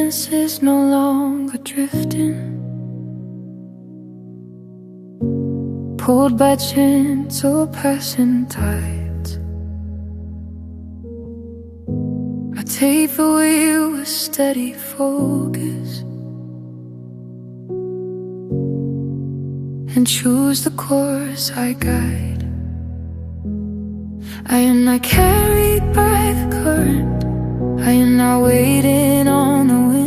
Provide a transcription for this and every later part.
awareness is no longer drifting, pulled by gentle passing tides. I take the wheel with steady focus and choose the course I guide. I am not carried by the current, I am not waiting on the wind.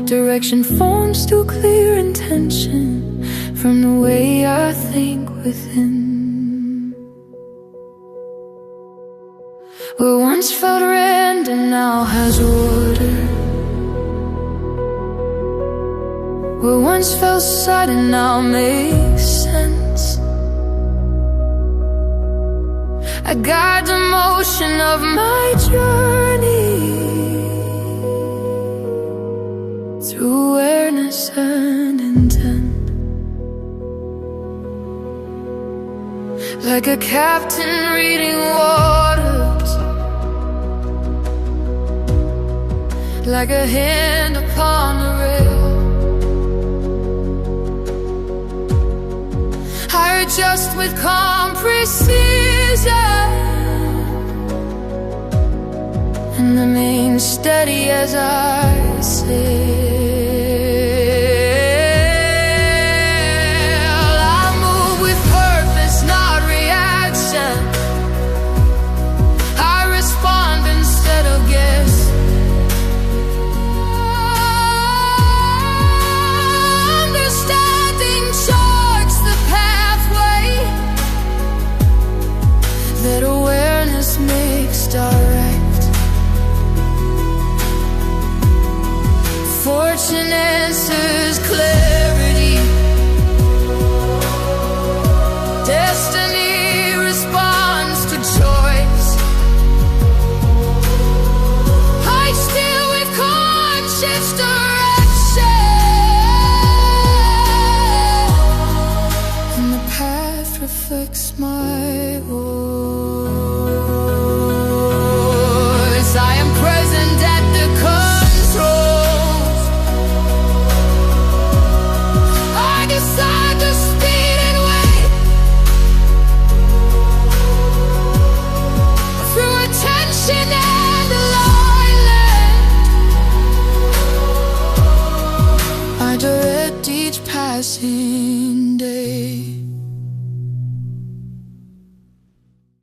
Direction forms through clear intention from the way I think within. What once felt random now has order. What once felt sudden now makes sense. I guide the motion of my journey through awareness and intent. Like a captain reading waters, like a hand upon a rail. I adjust with calm precision and remain steady as I sail. I move with purpose, not reaction. I respond instead of guess. Understanding charts the pathway that awareness makes direct. Fortune answers clarity, destiny responds to choice. I steer with conscious direction, and the path reflects my voice. I am present at the controls. I decide to speed and wait through attention and alignment. I direct each passing day.